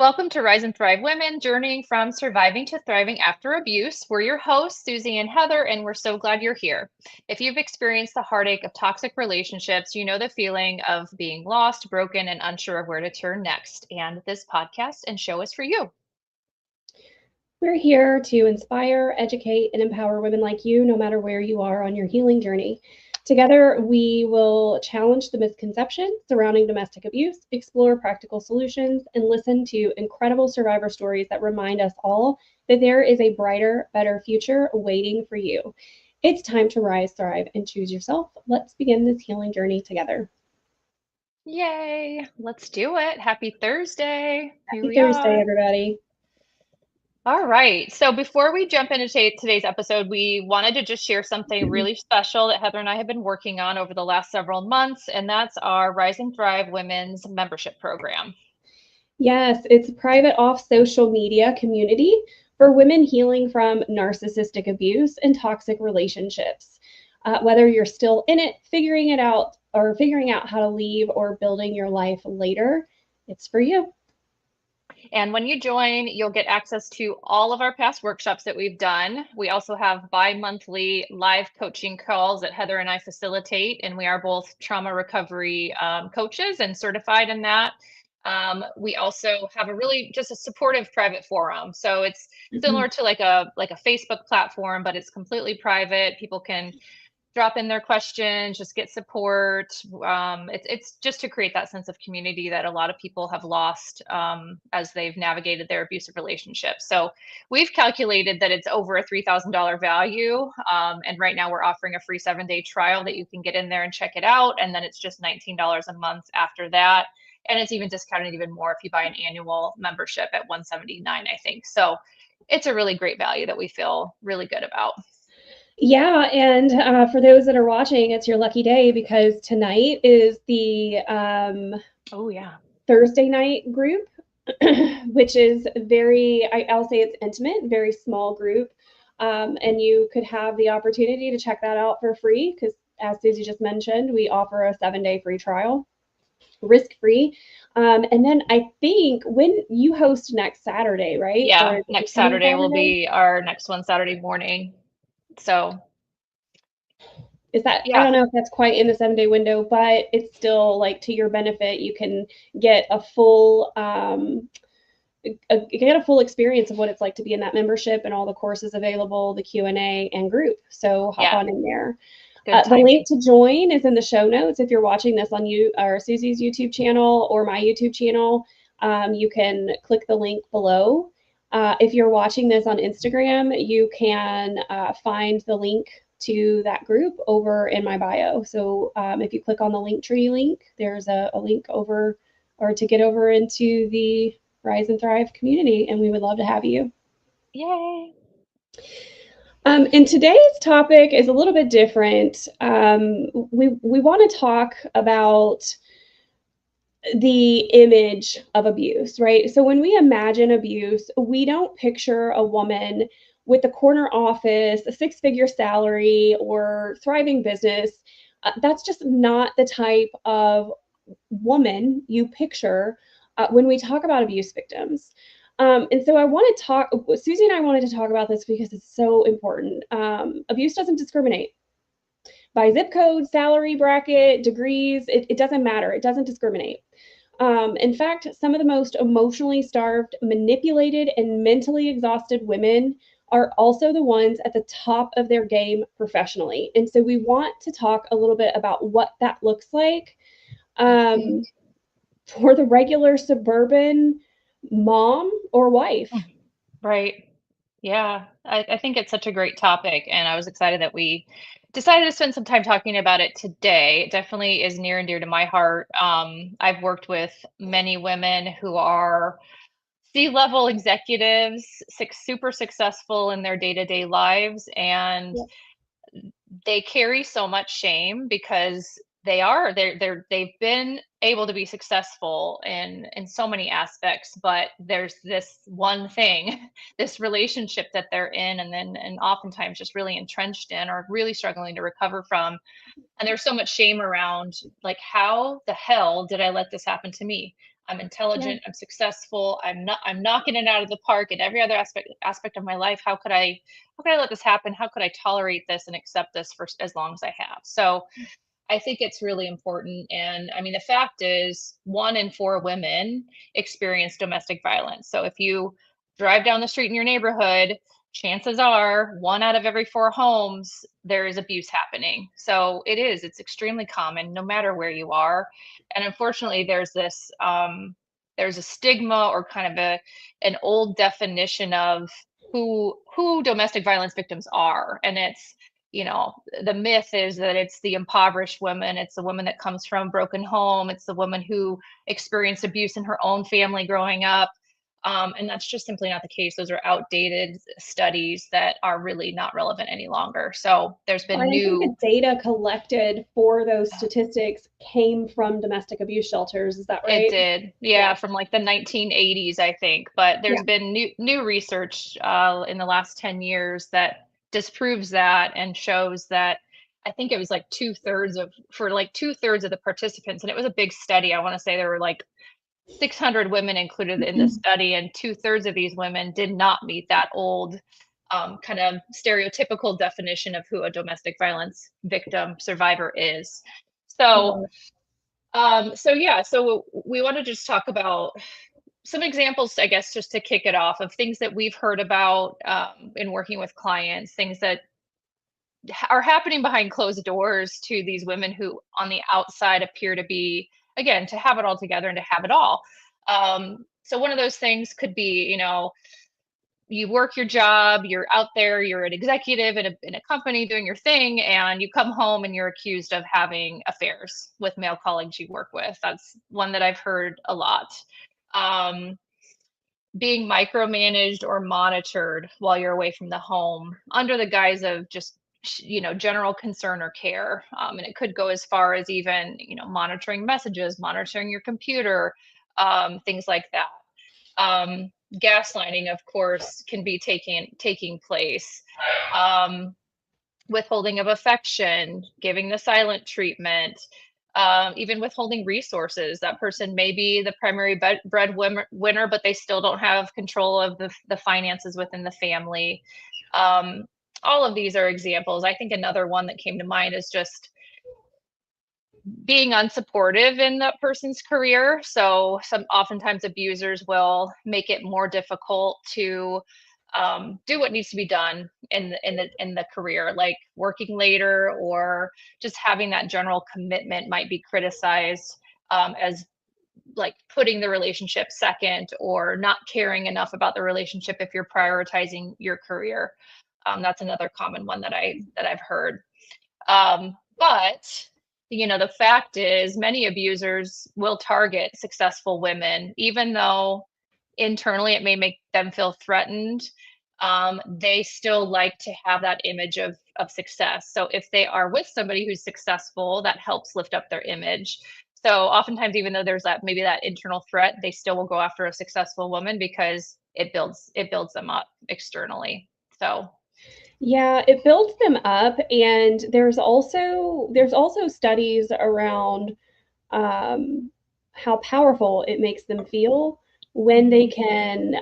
Welcome to Rise and Thrive Women, journeying from surviving to thriving after abuse. We're your hosts, Susie and Heather, and we're so glad you're here. If you've experienced the heartache of toxic relationships, you know the feeling of being lost, broken, and unsure of where to turn next. And this podcast and show is for you. We're here to inspire, educate, and empower women like you, no matter where you are on your healing journey. Together, we will challenge the misconceptions surrounding domestic abuse, explore practical solutions, and listen to incredible survivor stories that remind us all that there is a brighter, better future waiting for you. It's time to rise, thrive, and choose yourself. Let's begin this healing journey together. Yay! Let's do it. Happy Thursday. Here Happy we Thursday, are. everybody. All right. So before we jump into today's episode, we wanted to just share something really special that Heather and I have been working on over the last several months, and that's our Rise and Thrive Women's membership program. Yes, it's a private off social media community for women healing from narcissistic abuse and toxic relationships. Whether you're still in it, figuring it out, or figuring out how to leave or building your life later, it's for you. And when you join, you'll get access to all of our past workshops that we've done. We also have bi-monthly live coaching calls that Heather and I facilitate, and we are both trauma recovery coaches and certified in that. We also have a really just a supportive private forum. So it's Mhm. similar to like a Facebook platform, but it's completely private. People can drop in their questions, just get support. It's just to create that sense of community that a lot of people have lost as they've navigated their abusive relationships. So we've calculated that it's over a $3,000 value. And right now we're offering a free 7-day trial that you can get in there and check it out. And then it's just $19 a month after that. And it's even discounted even more if you buy an annual membership at $179, I think. So it's a really great value that we feel really good about. Yeah, and for those that are watching, it's your lucky day because tonight is the Oh, yeah. Thursday night group, which is I'll say it's intimate, very small group. And you could have the opportunity to check that out for free because, as Susie just mentioned, we offer a 7-day free trial, risk free. And then I think when you host next Saturday, right? Or Yeah, is it this next coming Saturday will Saturday? be our next one Saturday morning. So, Is that, I yeah, don't know if that's quite in the 7-day window, but it's still like to your benefit. You can get a full get a full experience of what it's like to be in that membership and all the courses available, the Q&A and group. So hop yeah, on in there. good The link timing. to join is in the show notes. If you're watching this on you or Susie's YouTube channel or my YouTube channel, you can click the link below. If you're watching this on Instagram, you can find the link to that group over in my bio. So if you click on the Linktree link, there's a link over or to get over into the Rise and Thrive community, and we would love to have you. Yay. And today's topic is a little bit different. We want to talk about the image of abuse, right? So when we imagine abuse, we don't picture a woman with a corner office, a six-figure salary, or thriving business. That's just not the type of woman you picture when we talk about abuse victims. And so I want to talk, Susie and I wanted to talk about this because it's so important. Abuse doesn't discriminate by zip code, salary bracket, degrees. It doesn't matter. It doesn't discriminate. In fact, some of the most emotionally starved, manipulated, and mentally exhausted women are also the ones at the top of their game professionally. And so we want to talk a little bit about what that looks like um, for the regular suburban mom or wife. Right. Yeah, I think it's such a great topic, and I was excited that we decided to spend some time talking about it today. It definitely is near and dear to my heart. I've worked with many women who are C-level executives, super successful in their day-to-day lives, and Yeah. they carry so much shame because they've been able to be successful in so many aspects, but there's this one thing, this relationship that they're in, and oftentimes just really entrenched in, or really struggling to recover from. And there's so much shame around, like, how the hell did I let this happen to me? I'm Yeah. intelligent, I'm successful, I'm knocking it out of the park in every other aspect of my life. How could I let this happen? How could I tolerate this and accept this for as long as I have? So I think it's really important. And I mean, the fact is, 1 in 4 women experience domestic violence. So if you drive down the street in your neighborhood, chances are 1 out of every 4 homes, there is abuse happening. So it's extremely common no matter where you are. And unfortunately, there's a stigma, or kind of an old definition of who domestic violence victims are. And it's, the myth is that it's the impoverished woman, it's the woman that comes from a broken home, it's the woman who experienced abuse in her own family growing up. And that's just simply not the case. Those are outdated studies that are really not relevant any longer. So there's been I think new. the data collected for those statistics came from domestic abuse shelters. Is that It right? did, yeah, from like the 1980s, I think. But Yeah. there's been new research in the last 10 years that disproves that, and shows that, I think it was like two-thirds of the participants, and it was a big study. I want to say there were like 600 women included in the study, and two-thirds of these women did not meet that old kind of stereotypical definition of who a domestic violence victim survivor is. So so we want to just talk about some examples, I guess, just to kick it off, of things that we've heard about in working with clients, things that are happening behind closed doors to these women who on the outside appear to be, again, to have it all together and to have it all. So one of those things could be, you work your job, you're out there, you're an executive in a company doing your thing, and you come home and you're accused of having affairs with male colleagues you work with. That's one that I've heard a lot. Um, Being micromanaged or monitored while you're away from the home under the guise of just, general concern or care. And it could go as far as even, monitoring messages, monitoring your computer, things like that. Gaslighting, of course, can be taking place. Um, Withholding of affection, giving the silent treatment, even withholding resources. That person may be the primary breadwinner, but they still don't have control of the finances within the family. All of these are examples. I think another one that came to mind is just being unsupportive in that person's career. So oftentimes abusers will make it more difficult to do what needs to be done in the career, like working later, or just having that general commitment might be criticized as like putting the relationship second, or not caring enough about the relationship if you're prioritizing your career. That's another common one that I've heard. But the fact is, many abusers will target successful women, even though internally it may make them feel threatened. They still like to have that image of success. So if they are with somebody who's successful, that helps lift up their image. So oftentimes, even though there's maybe that internal threat, they still will go after a successful woman because it builds them up externally. So Yeah, it builds them up, and there's also studies around how powerful it makes them feel when they can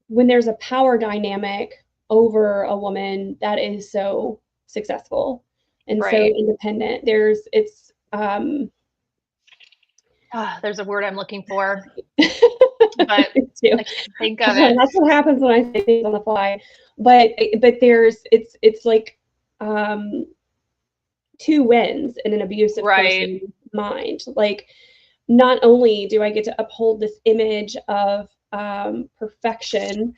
when there's a power dynamic over a woman that is so successful and so right. independent. There's a word I'm looking for, Me but too. I can't think of it. That's what happens when I say things on the fly. But it's like um, two wins in an abusive Right. person's mind. Like, not only do I get to uphold this image of perfection,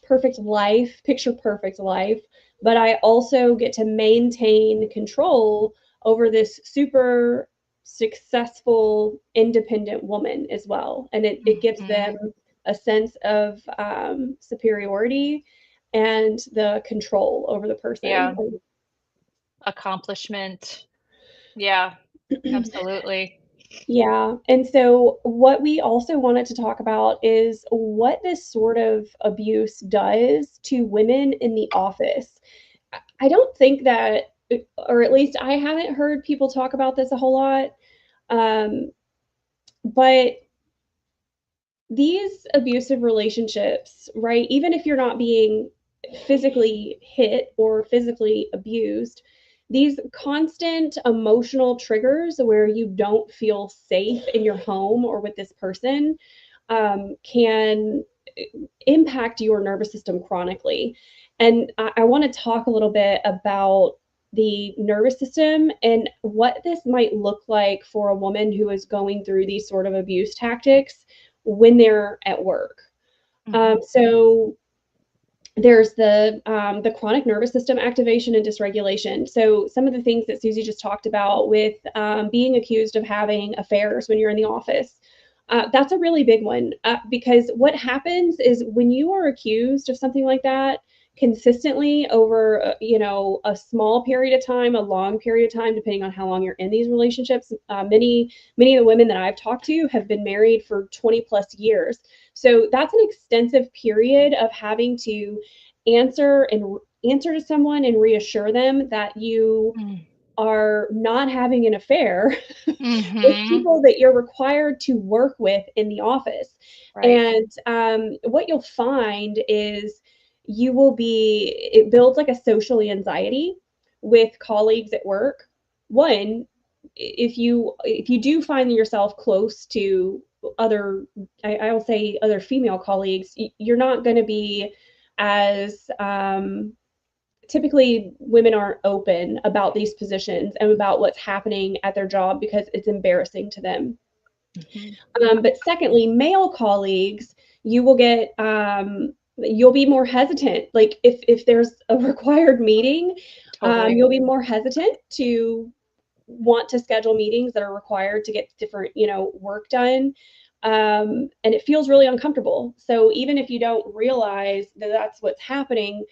perfect life, picture perfect life, but I also get to maintain control over this super successful, independent woman as well. And it gives them Mhm. a sense of superiority and the control over the person. Yeah. accomplishment. Yeah, absolutely. Yeah. And so, what we also wanted to talk about is what this sort of abuse does to women in the office. I don't think that, or at least I haven't heard people talk about this a whole lot. Um, but these abusive relationships, right? Even if you're not being physically hit or physically abused, these constant emotional triggers where you don't feel safe in your home or with this person can impact your nervous system chronically. And I want to talk a little bit about the nervous system and what this might look like for a woman who is going through these sort of abuse tactics when they're at work. So there's the chronic nervous system activation and dysregulation. So some of the things that Susie just talked about with being accused of having affairs when you're in the office. That's a really big one because what happens is when you are accused of something like that consistently over a small period of time, a long period of time, depending on how long you're in these relationships. Many of the women that I've talked to have been married for 20 plus years, so that's an extensive period of having to answer to someone and reassure them that you are not having an affair with Mm-hmm. people that you're required to work with in the office. Right. And what you'll find is it builds like a social anxiety with colleagues at work. One, if you do find yourself close to other, I will say other female colleagues, you're not going to be as typically women aren't open about these positions and about what's happening at their job because it's embarrassing to them. Mm-hmm. But secondly, male colleagues, you will get you'll be more hesitant. Like if there's a required meeting, Totally. you'll be more hesitant to want to schedule meetings that are required to get different, work done. And it feels really uncomfortable. So even if you don't realize that that's what's happening,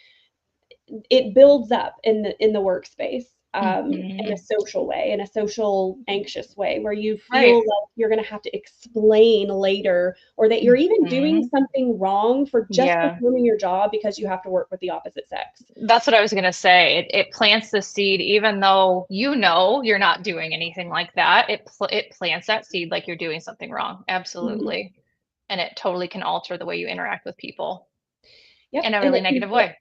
it builds up in the workspace in a Mm-hmm. social way, in a social anxious way, where you feel Right. like you're going to have to explain later, or that you're even doing Mm-hmm. something wrong for just Yeah. performing your job because you have to work with the opposite sex. That's what I was gonna say. It plants the seed, even though you know you're not doing anything like that. It plants that seed like you're doing something wrong. Mhm. Absolutely. And it totally can alter the way you interact with people Yep, in a and really it can negative get way.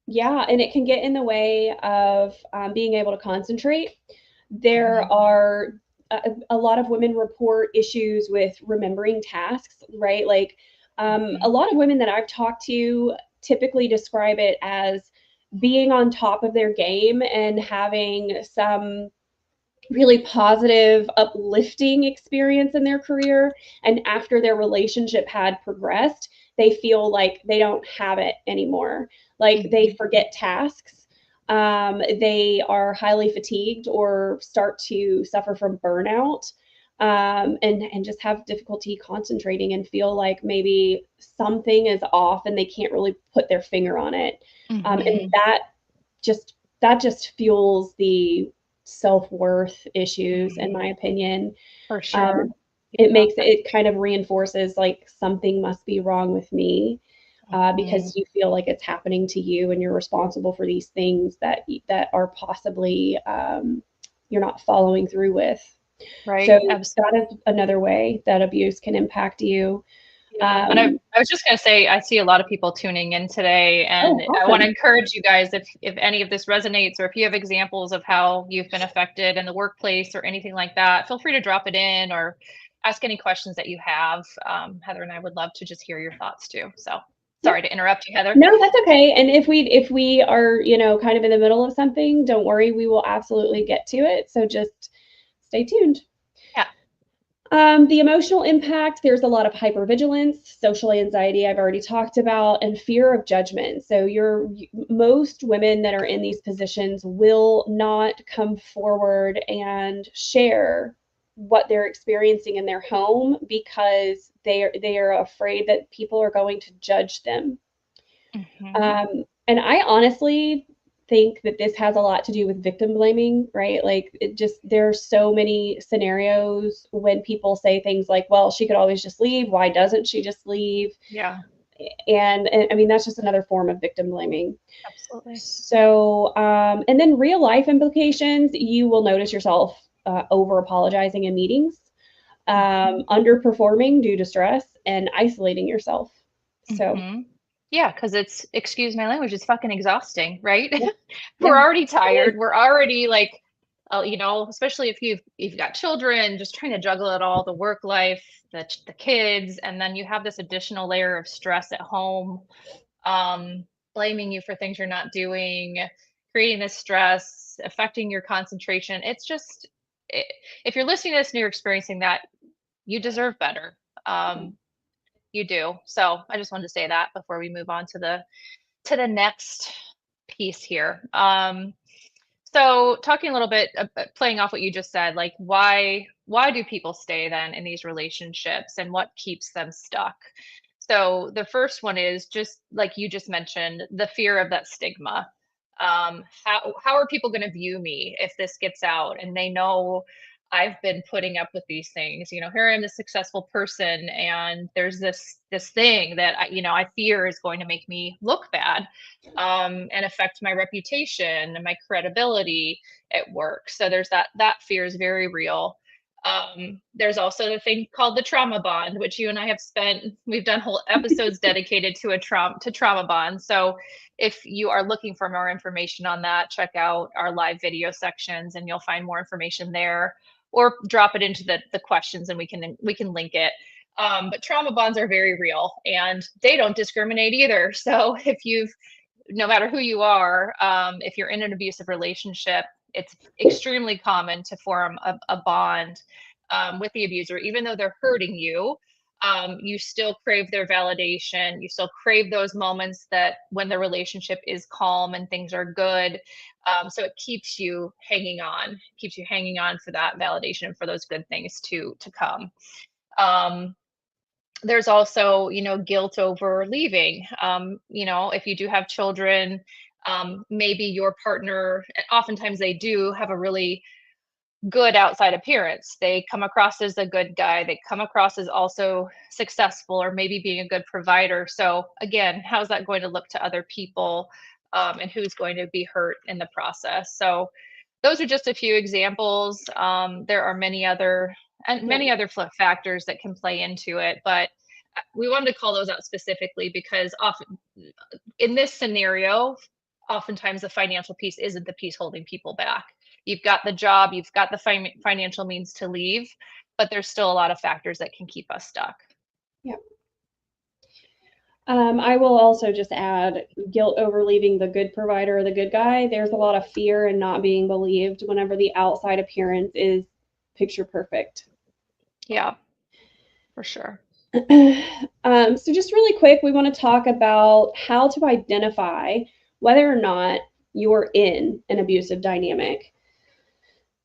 yeah, and it can get in the way of being able to concentrate. There Mhm. are a lot of women report issues with remembering tasks, right? Like a Mhm. lot of women that I've talked to typically describe it as being on top of their game and having some really positive, uplifting experience in their career. And after their relationship had progressed, they feel like they don't have it anymore. Like they Mhm. forget tasks. They are highly fatigued or start to suffer from burnout, and just have difficulty concentrating and feel like maybe something is off and they can't really put their finger on it. And Mhm. that just fuels the self-worth issues, in my Mhm. opinion. For Um, sure. Yeah. it kind of reinforces like something must be wrong with me, Mhm. because you feel like it's happening to you and you're responsible for these things that are possibly you're not following through with. So Right. that is another way that abuse can impact you. Yeah, and Um, I was just gonna say, I see a lot of people tuning in today, and oh, I want to awesome. encourage you guys, if any of this resonates, or if you have examples of how you've been affected in the workplace or anything like that, feel free to drop it in or ask any questions that you have. Heather and I would love to just hear your thoughts too. So Yeah. sorry to interrupt you, Heather. No, that's okay. And if we are, kind of in the middle of something, don't worry, we will absolutely get to it. So just stay tuned. Yeah. The emotional impact, there's a lot of hypervigilance, social anxiety, I've already talked about, and fear of judgment. So most women that are in these positions will not come forward and share what they're experiencing in their home because they are afraid that people are going to judge them. Hmm. And I honestly think that this has a lot to do with victim blaming, right? Like there are so many scenarios when people say things like, well, she could always just leave. Why doesn't she just leave? Yeah, And I mean, that's just another form of victim blaming. absolutely. So, and then real life implications, you will notice yourself over apologizing in meetings, underperforming due to stress, and isolating yourself. So, Yeah, because it's, excuse my language, it's fucking exhausting, right? yeah, We're yeah, already it is. tired. We're already like, especially if you've got children, just trying to juggle it all, the work life, the kids, and then you have this additional layer of stress at home, um, blaming you for things you're not doing, creating this stress, affecting your concentration. It's just, I if you're listening to this and you're experiencing that, you deserve better. Um, you do. So I just wanted to say that before we move on to the next piece here. So talking a little bit, playing off what you just said, like why do people stay then in these relationships and what keeps them stuck? So the first one is just like you just mentioned, the fear of that stigma. How are people going to view me if this gets out and they know I've been putting up with these things? Here I am, this successful person, and there's this thing that I fear is going to make me look bad, and affect my reputation and my credibility at work. So there's that fear is very real. There's also the thing called the trauma bond, which you and I we've done whole episodes dedicated to trauma bond. So if you are looking for more information on that, check out our live video sections and you'll find more information there, or drop it into the questions and we can link it. But trauma bonds are very real and they don't discriminate either. So no matter who you are, if you're in an abusive relationship, it's extremely common to form a bond with the abuser, even though they're hurting you. You still crave their validation. You still crave those moments that when the relationship is calm and things are good. So it keeps you hanging on for that validation and for those good things to come. There's also, guilt over leaving. If you do have children, maybe your partner, oftentimes they do have a really good outside appearance. They come across as a good guy. They come across as also successful or maybe being a good provider. So again, how's that going to look to other people, and who's going to be hurt in the process? So those are just a few examples. There are many other factors that can play into it, but we wanted to call those out specifically because often in this scenario, oftentimes the financial piece isn't the piece holding people back. You've got the job, you've got the financial means to leave, but there's still a lot of factors that can keep us stuck. Yeah. I will also just add guilt over leaving the good provider or the good guy. There's a lot of fear in not being believed whenever the outside appearance is picture perfect. Yeah, for sure. So just really quick, we want to talk about how to identify whether or not you're in an abusive dynamic.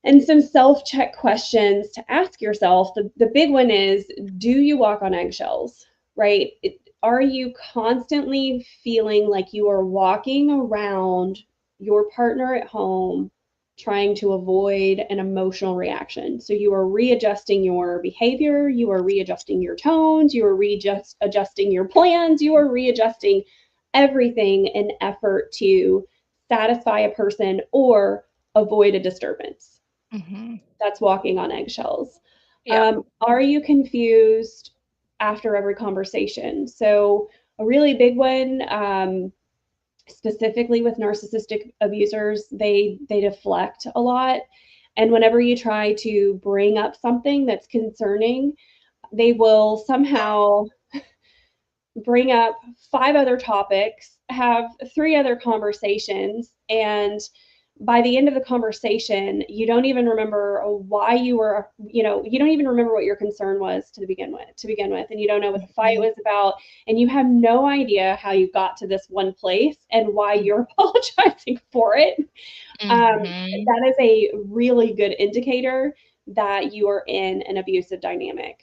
And some self-check questions to ask yourself. The big one is, do you walk on eggshells, right? Are you constantly feeling like you are walking around your partner at home trying to avoid an emotional reaction? So you are readjusting your behavior, you are readjusting your tones, you are adjusting your plans, you are readjusting everything in effort to satisfy a person or avoid a disturbance. That's walking on eggshells. Yeah. Are you confused after every conversation? So a really big one, specifically with narcissistic abusers, they deflect a lot. And whenever you try to bring up something that's concerning, they will somehow bring up 5 other topics, have 3 other conversations, and by the end of the conversation, you don't even remember why you were, you don't even remember what your concern was to begin with, and you don't know what the fight was about, and you have no idea how you got to this one place and why you're apologizing for it. That is a really good indicator that you are in an abusive dynamic.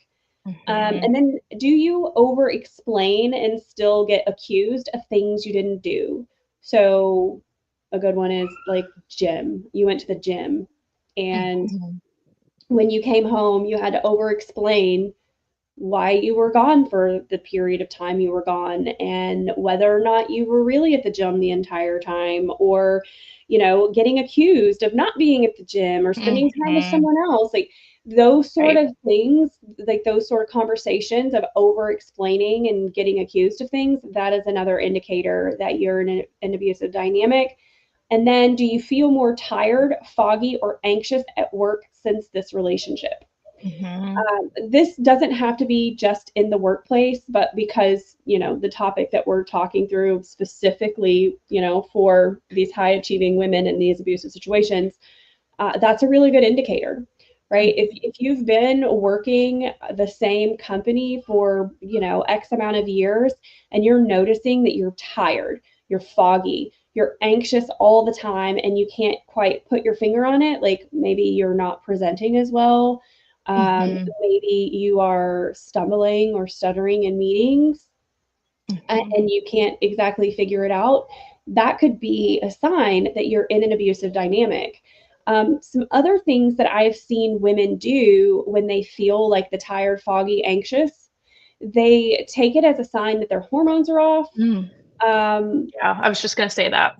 And then, do you over explain and still get accused of things you didn't do? So a good one is like gym. You went to the gym, and Mhm. when you came home, you had to over explain why you were gone for the period of time you were gone and whether or not you were really at the gym the entire time, or getting accused of not being at the gym or spending time with Mhm. someone else, like those sort Right. of things, like those sort of conversations of over explaining and getting accused of things, that is another indicator that you're in an abusive dynamic. And then, do you feel more tired, foggy, or anxious at work since this relationship? Mhm. This doesn't have to be just in the workplace, but because, the topic that we're talking through specifically, for these high achieving women in these abusive situations, that's a really good indicator, right? If you've been working the same company for, X amount of years, and you're noticing that you're tired, you're foggy, you're anxious all the time, and you can't quite put your finger on it, like maybe you're not presenting as well, Mhm. maybe you are stumbling or stuttering in meetings, Mhm. and you can't exactly figure it out, that could be a sign that you're in an abusive dynamic. Some other things that I've seen women do when they feel like the tired, foggy, anxious, they take it as a sign that their hormones are off. Mm. Um, Yeah, I was just gonna say that.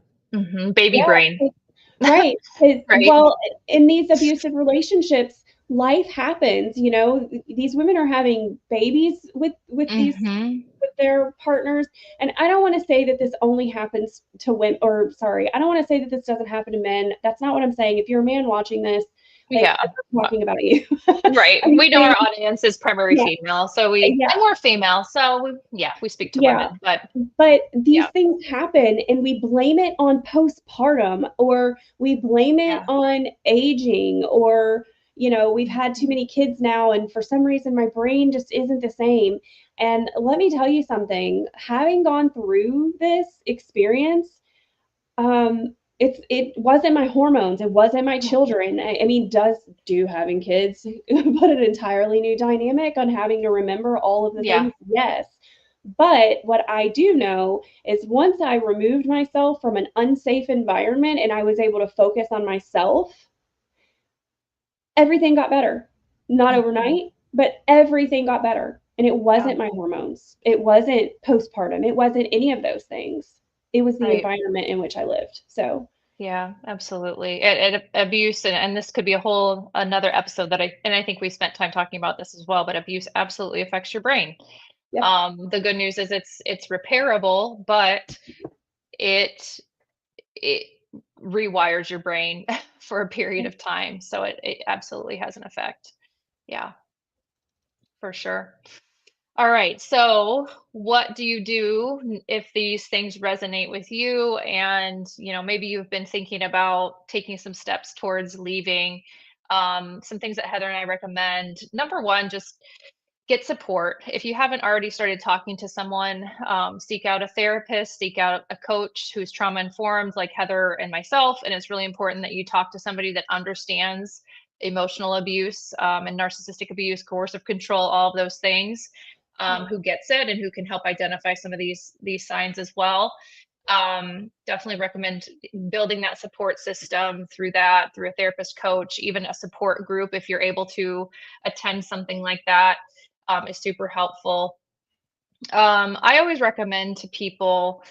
Baby yeah, brain. right. 'Cause, Right. well, in these abusive relationships, life happens. These women are having babies Mhm. with their partners. And I don't want to say that this only happens to women, or sorry, I don't want to say that this doesn't happen to men. That's not what I'm saying. If you're a man watching this, like, Yeah. I'm not talking about you. Right. I'm We know saying, our audience is primary yeah, female, so yeah, and we're female, so we speak to yeah. women, but But these yeah. things happen, and we blame it on postpartum, or we blame it Yeah. on aging, or, we've had too many kids now, and for some reason my brain just isn't the same. And let me tell you something, having gone through this experience, it wasn't my hormones, it wasn't my children. I mean, do having kids put an entirely new dynamic on having to remember all of the Yeah. things? Yes. But what I do know is once I removed myself from an unsafe environment and I was able to focus on myself, everything got better. Not Mhm. overnight, but everything got better. And it Yeah. wasn't my hormones. It wasn't postpartum. It wasn't any of those things. It was the Right. environment in which I lived. So, Yeah, absolutely. And abuse, and this could be a whole another episode that I think we spent time talking about this as well, but abuse absolutely affects your brain. yep. The good news is it's repairable, but it it rewires your brain for a period of time. So it absolutely has an effect. Yeah, for sure. All right. So, what do you do if these things resonate with you and, maybe you've been thinking about taking some steps towards leaving? Some things that Heather and I recommend. Number one, just get support. If you haven't already started talking to someone, seek out a therapist, seek out a coach who's trauma informed, like Heather and myself. And it's really important that you talk to somebody that understands emotional abuse, and narcissistic abuse, coercive control, all of those things, who gets it and who can help identify some of these signs as well. Definitely recommend building that support system through a therapist, coach, even a support group if you're able to attend something like that, is super helpful. I always recommend to people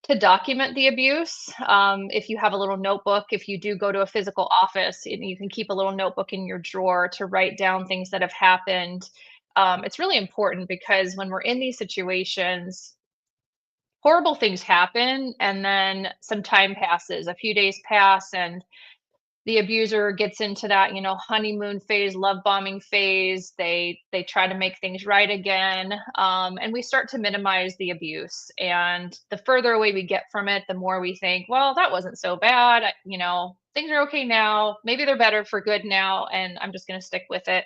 to document the abuse. If you have a little notebook, if you do go to a physical office, you can keep a little notebook in your drawer to write down things that have happened. It's really important because when we're in these situations, horrible things happen, and then some time passes, a few days pass, and the abuser gets into that, honeymoon phase, love bombing phase. They try to make things right again, and we start to minimize the abuse. And the further away we get from it, the more we think, well, that wasn't so bad. Things are okay now. Maybe they're better for good now, and I'm just going to stick with it.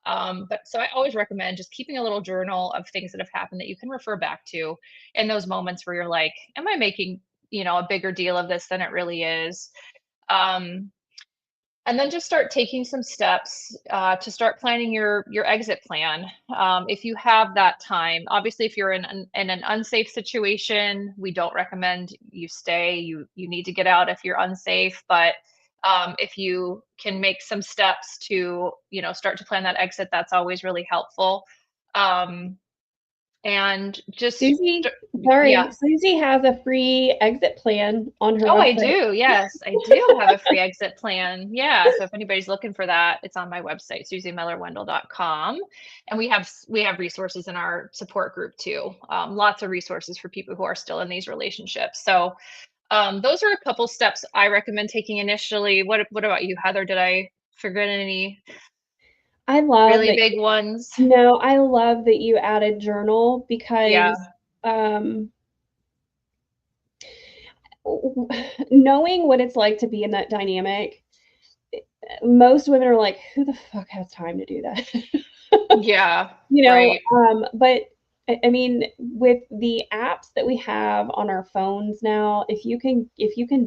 But so I always recommend just keeping a little journal of things that have happened that you can refer back to in those moments where you're like, am I making, a bigger deal of this than it really is? Um, And then just start taking some steps to start planning your exit plan. If you have that time, obviously, if you're in an unsafe situation, we don't recommend you stay. You need to get out if you're unsafe. But if you can make some steps to start to plan that exit, that's always really helpful. Um, and just Susie, yeah. sorry, Susie has a free exit plan on her Oh, I website. do. Yes, I do have a free exit plan. Yeah. So if anybody's looking for that, it's on my website, susiemellerwendell.com. And we have resources in our support group too. Lots of resources for people who are still in these relationships. So those are a couple steps I recommend taking initially. What about you, Heather? Did I forget any I love really that. big ones? No, I love that you added journal because Yeah. um, knowing what it's like to be in that dynamic, most women are like, who the fuck has time to do that? Yeah. Right. But I mean, with the apps that we have on our phones now, if you can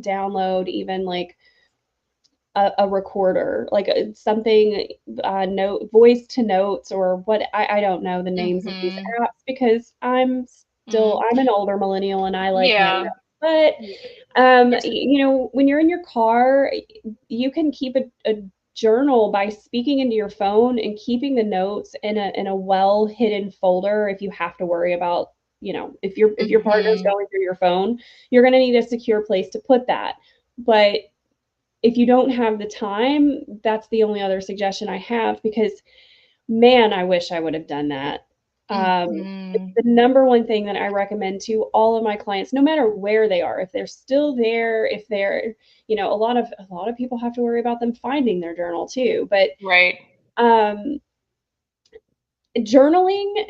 download even like a recorder, like something, note voice to notes or what I don't know the names of these Mm-hmm. apps because I'm an older millennial and I like hand Yeah. notes. But Yeah. when you're in your car, you can keep a journal by speaking into your phone and keeping the notes in a well hidden folder if you have to worry about, if your partner's Mm-hmm. going through your phone, you're going to need a secure place to put that. But if you don't have the time, that's the only other suggestion I have because man, I wish I would have done that. It's Mm-hmm. the number one thing that I recommend to all of my clients, no matter where they are, if they're still there, if they're, a lot of people have to worry about them finding their journal too. But Right. um, journaling,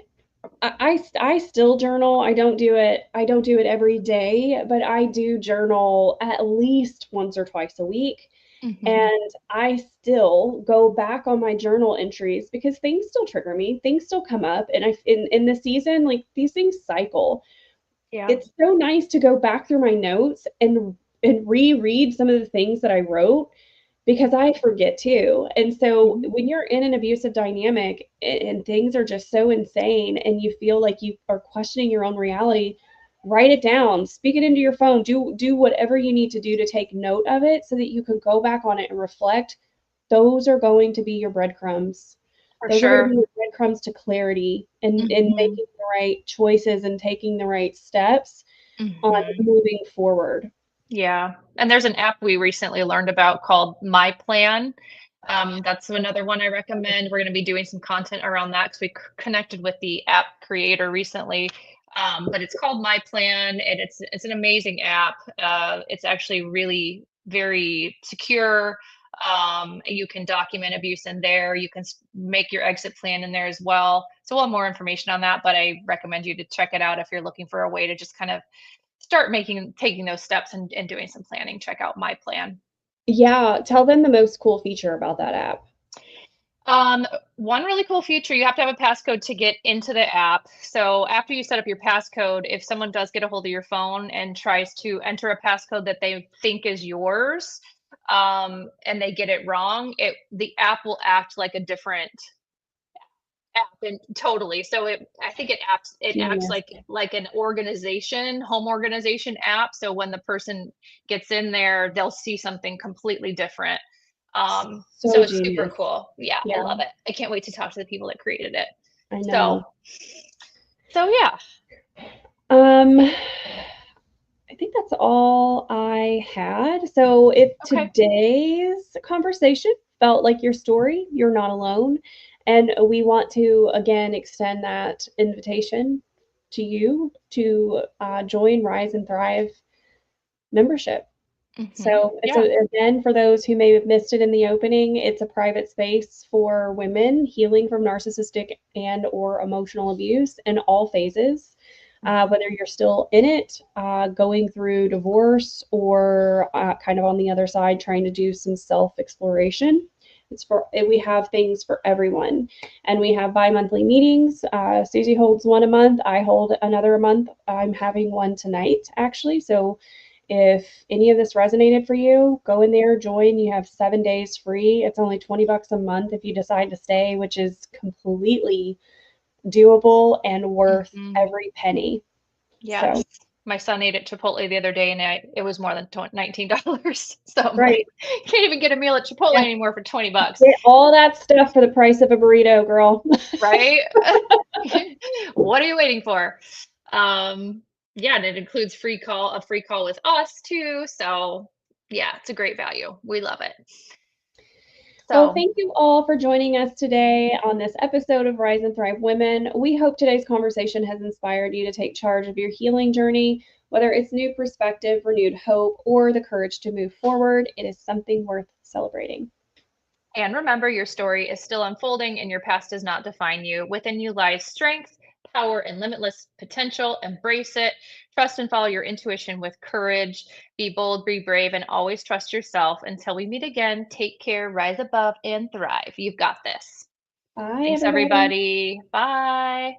I still journal. I don't do it every day, but I do journal at least once or twice a week. Mm-hmm. And I still go back on my journal entries because things still trigger me. Things still come up. And in the season, like these things cycle. Yeah. It's so nice to go back through my notes and reread some of the things that I wrote because I forget too. And so Mhm. when you're in an abusive dynamic and things are just so insane and you feel like you are questioning your own reality, write it down, speak it into your phone, do whatever you need to do to take note of it so that you can go back on it and reflect. Those are going to be your breadcrumbs. For Those are going to be sure. your breadcrumbs to clarity and Mhm. making the right choices and taking the right steps on Mhm. moving forward. Yeah, and there's an app we recently learned about called My Plan. That's another one I recommend. We're gonna be doing some content around that because we connected with the app creator recently. But it's called My Plan, and it's an amazing app. It's actually really very secure. You can document abuse in there. You can make your exit plan in there as well. So we'll have more information on that, but I recommend you to check it out if you're looking for a way to just kind of start taking those steps and doing some planning. Check out My Plan. Yeah, tell them the most cool feature about that app. Um, One really cool feature, you have to have a passcode to get into the app. So after you set up your passcode, if someone does get a hold of your phone and tries to enter a passcode that they think is yours, and they get it wrong, the app will act like a different app and totally. So I think it acts Genius. like an organization, home organization app. So when the person gets in there, they'll see something completely different. So So it's super genius. cool. Yeah, I Yeah, love it. I can't wait to talk to the people that created it. I So know. so yeah. Um, I think that's all I had. So if Okay. today's conversation felt like your story, you're not alone. And we want to again extend that invitation to you to join Rise and Thrive membership. So it's Yeah. again for those who may have missed it in the opening, it's a private space for women healing from narcissistic and or emotional abuse in all phases. Whether you're still in it, going through divorce, or kind of on the other side trying to do some self exploration. We have things for everyone, and we have bi-monthly meetings. Susie holds one a month. I hold another a month. I'm having one tonight actually, so If any of this resonated for you, go in there, join. You have 7 days free. It's only $20 a month if you decide to stay, which is completely doable and worth Mhm. every penny. So, Yes. My son ate at Chipotle the other day and it was more than $19. So I'm right. like, can't even get a meal at Chipotle Yeah. anymore for 20 bucks, Get all that stuff for the price of a burrito, girl. right? What are you waiting for? Um, yeah, and it includes a free call with us too. So yeah, it's a great value. We love it. Well, So thank you all for joining us today on this episode of Rise and Thrive Women. We hope today's conversation has inspired you to take charge of your healing journey, whether it's new perspective, renewed hope, or the courage to move forward. It is something worth celebrating. And remember, your story is still unfolding and your past does not define you. Within you lies strength, power, and limitless potential. Embrace it. Trust and follow your intuition with courage. Be bold, be brave, and always trust yourself. Until we meet again, take care, rise above, and thrive. You've got this. Bye, Thanks, everybody. everybody. Bye.